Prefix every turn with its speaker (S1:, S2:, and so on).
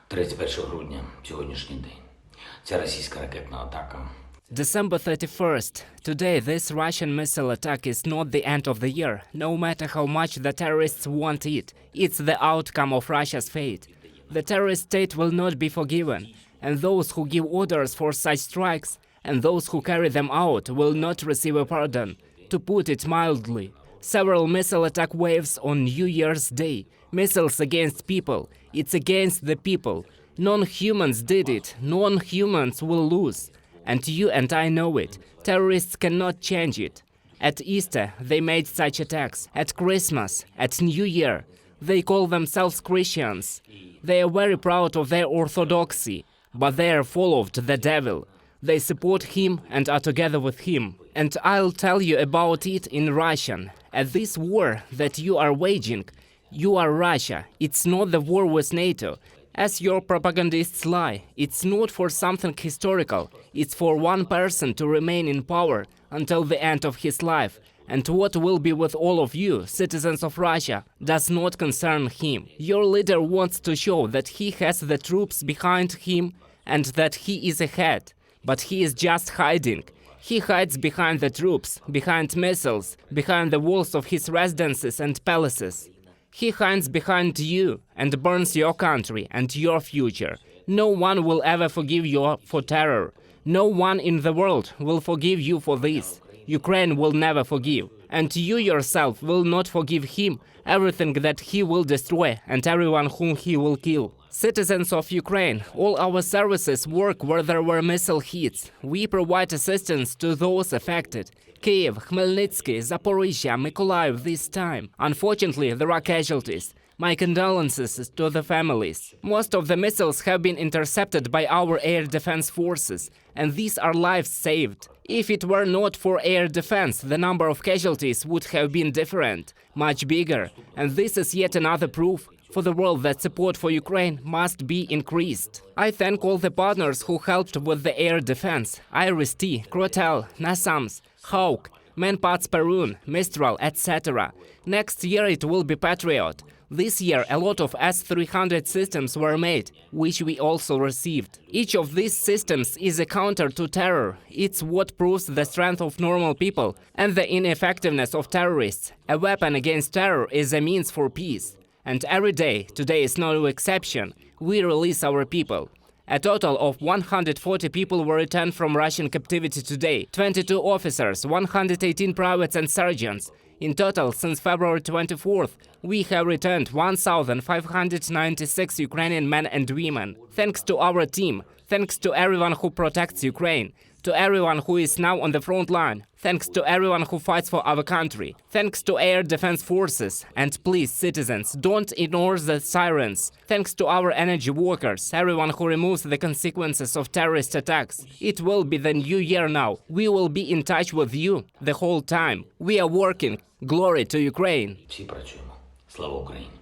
S1: 31 грудня, сьогоднішній день. Ця російська ракетна атака.
S2: December 31st. Today, this Russian missile attack is not the end of the year, no matter how much the terrorists want it. It's the outcome of Russia's fate. The terrorist state will not be forgiven, and those who give orders for such strikes and those who carry them out will not receive a pardon. To put it mildly, several missile attack waves on New Year's Day. Missiles against people. It's against the people. Non-humans did it. Non-humans will lose. And you and I know it. Terrorists cannot change it. At Easter, they made such attacks. At Christmas, at New Year. They call themselves Christians. They are very proud of their Orthodoxy, but they are followed the devil. They support him and are together with him. And I'll tell you about it in Russian. At this war that you are waging, you are Russia. It's not the war with NATO. As your propagandists lie, it's not for something historical. It's for one person to remain in power until the end of his life. And what will be with all of you, citizens of Russia, does not concern him. Your leader wants to show that he has the troops behind him and that he is ahead. But he is just hiding. He hides behind the troops, behind missiles, behind the walls of his residences and palaces. He hides behind you and burns your country and your future. No one will ever forgive you for terror. No one in the world will forgive you for this. Ukraine will never forgive. And you yourself will not forgive him everything that he will destroy and everyone whom he will kill. Citizens of Ukraine, all our services work where there were missile hits. We provide assistance to those affected. Kyiv, Khmelnytsky, Zaporizhia, Mykolaiv this time. Unfortunately, there are casualties. My condolences to the families. Most of the missiles have been intercepted by our air defense forces, and these are lives saved. If it were not for air defense, the number of casualties would have been different, much bigger. And this is yet another proof for the world that support for Ukraine must be increased. I thank all the partners who helped with the air defense: Iris-T, Crotel, Nasams, Hawk, Manpads Perun, Mistral, etc. Next year it will be Patriot. This year a lot of S-300 systems were made, which we also received. Each of these systems is a counter to terror. It's what proves the strength of normal people and the ineffectiveness of terrorists. A weapon against terror is a means for peace. And every day, today is no exception, we release our people. A total of 140 people were returned from Russian captivity today, 22 officers, 118 privates and sergeants. In total, since February 24th, we have returned 1,596 Ukrainian men and women. Thanks to our team, thanks to everyone who protects Ukraine, to everyone who is now on the front line, thanks to everyone who fights for our country, thanks to air defense forces, and please, citizens, don't ignore the sirens. Thanks to our energy workers, everyone who removes the consequences of terrorist attacks. It will be the new year now. We will be in touch with you the whole time. We are working. Glory to Ukraine.
S1: Всі працюємо. Слава Україні!